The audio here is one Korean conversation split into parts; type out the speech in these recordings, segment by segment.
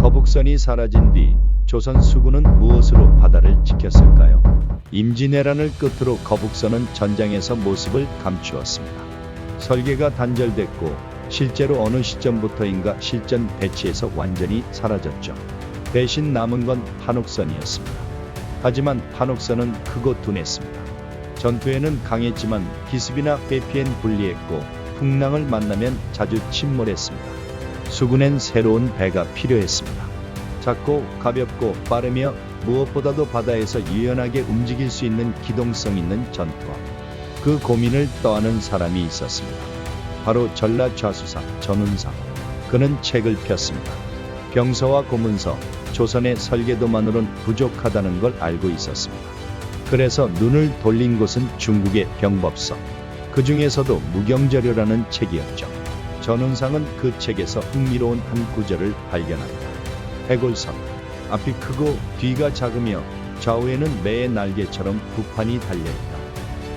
거북선이 사라진 뒤 조선 수군은 무엇으로 바다를 지켰을까요? 임진왜란을 끝으로 거북선은 전장에서 모습을 감추었습니다. 설계가 단절됐고 실제로 어느 시점부터인가 실전 배치에서 완전히 사라졌죠. 대신 남은 건 판옥선이었습니다. 하지만 판옥선은 크고 둔했습니다. 전투에는 강했지만 기습이나 회피엔 불리했고 풍랑을 만나면 자주 침몰했습니다. 수군엔 새로운 배가 필요했습니다. 작고 가볍고 빠르며 무엇보다도 바다에서 유연하게 움직일 수 있는 기동성 있는 전투함. 그 고민을 떠안은 사람이 있었습니다. 바로 전라좌수사 전운상. 그는 책을 폈습니다. 병서와 고문서, 조선의 설계도만으론 부족하다는 걸 알고 있었습니다. 그래서 눈을 돌린 곳은 중국의 병법서. 그 중에서도 무경자료라는 책이었죠. 전운상은 그 책에서 흥미로운 한 구절을 발견합니다. 해골선. 앞이 크고 뒤가 작으며 좌우에는 매의 날개처럼 부판이 달려있다.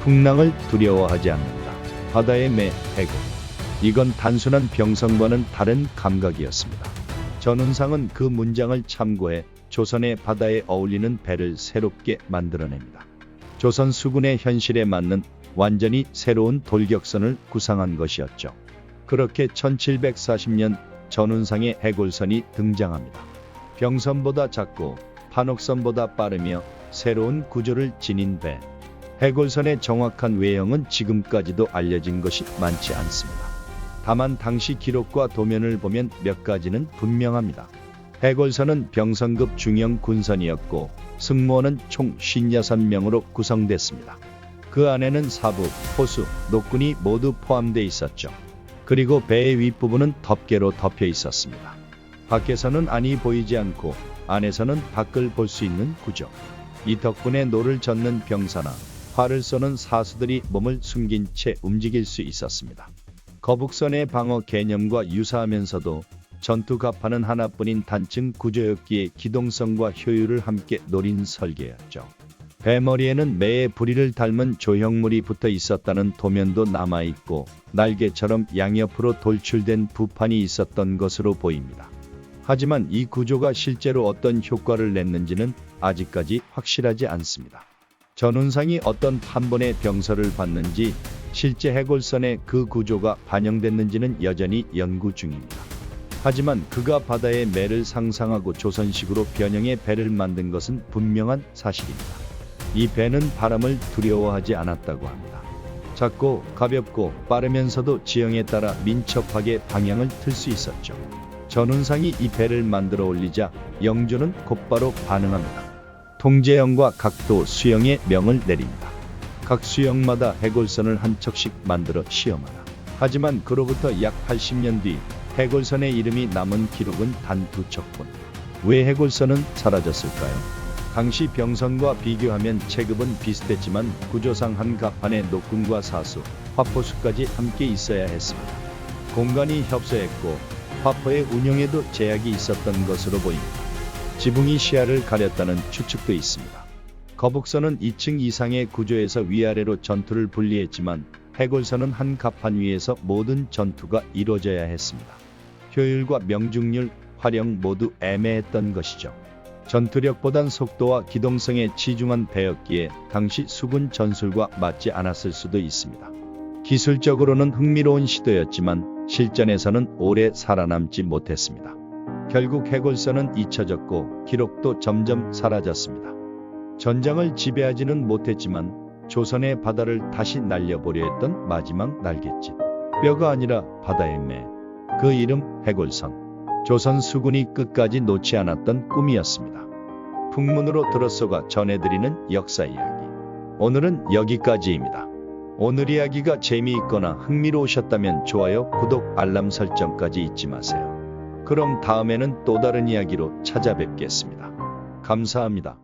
풍랑을 두려워하지 않는다. 바다의 매, 해골. 이건 단순한 병성과는 다른 감각이었습니다. 전운상은 그 문장을 참고해 조선의 바다에 어울리는 배를 새롭게 만들어냅니다. 조선 수군의 현실에 맞는 완전히 새로운 돌격선을 구상한 것이었죠. 그렇게 1740년 전운상의 해골선이 등장합니다. 병선보다 작고 판옥선보다 빠르며 새로운 구조를 지닌 배. 해골선의 정확한 외형은 지금까지도 알려진 것이 많지 않습니다. 다만 당시 기록과 도면을 보면 몇 가지는 분명합니다. 해골선은 병선급 중형 군선이었고 승무원은 총 56명으로 구성됐습니다. 그 안에는 사부, 호수, 노군이 모두 포함되어 있었죠. 그리고 배의 윗부분은 덮개로 덮여 있었습니다. 밖에서는 안이 보이지 않고 안에서는 밖을 볼 수 있는 구조. 이 덕분에 노를 젓는 병사나 활을 쏘는 사수들이 몸을 숨긴 채 움직일 수 있었습니다. 거북선의 방어 개념과 유사하면서도 전투 갑판은 하나뿐인 단층 구조였기에 기동성과 효율을 함께 노린 설계였죠. 배머리에는 매의 부리를 닮은 조형물이 붙어 있었다는 도면도 남아있고 날개처럼 양옆으로 돌출된 부판이 있었던 것으로 보입니다. 하지만 이 구조가 실제로 어떤 효과를 냈는지는 아직까지 확실하지 않습니다. 전운상이 어떤 판본의 병서를 받는지 실제 해골선의 그 구조가 반영됐는지는 여전히 연구 중입니다. 하지만 그가 바다의 매를 상상하고 조선식으로 변형의 배를 만든 것은 분명한 사실입니다. 이 배는 바람을 두려워하지 않았다고 합니다. 작고 가볍고 빠르면서도 지형에 따라 민첩하게 방향을 틀 수 있었죠. 전운상이 이 배를 만들어 올리자 영조는 곧바로 반응합니다. 통제형과 각도, 수형의 명을 내립니다. 각 수형마다 해골선을 한 척씩 만들어 시험하라. 하지만 그로부터 약 80년 뒤 해골선의 이름이 남은 기록은 단 2척뿐. 왜 해골선은 사라졌을까요? 당시 병선과 비교하면 체급은 비슷했지만 구조상 한 갑판에 노군과 사수, 화포수까지 함께 있어야 했습니다. 공간이 협소했고 화포의 운용에도 제약이 있었던 것으로 보입니다. 지붕이 시야를 가렸다는 추측도 있습니다. 거북선은 2층 이상의 구조에서 위아래로 전투를 분리했지만 해골선은 한 갑판 위에서 모든 전투가 이루어져야 했습니다. 효율과 명중률, 활용 모두 애매했던 것이죠. 전투력보단 속도와 기동성에 치중한 배였기에 당시 수군 전술과 맞지 않았을 수도 있습니다. 기술적으로는 흥미로운 시도였지만 실전에서는 오래 살아남지 못했습니다. 결국 해골선은 잊혀졌고 기록도 점점 사라졌습니다. 전장을 지배하지는 못했지만 조선의 바다를 다시 날려보려 했던 마지막 날갯짓. 뼈가 아니라 바다의 매. 그 이름 해골선. 조선 수군이 끝까지 놓지 않았던 꿈이었습니다. 풍문으로 들어서가 전해드리는 역사 이야기. 오늘은 여기까지입니다. 오늘 이야기가 재미있거나 흥미로우셨다면 좋아요, 구독, 알람 설정까지 잊지 마세요. 그럼 다음에는 또 다른 이야기로 찾아뵙겠습니다. 감사합니다.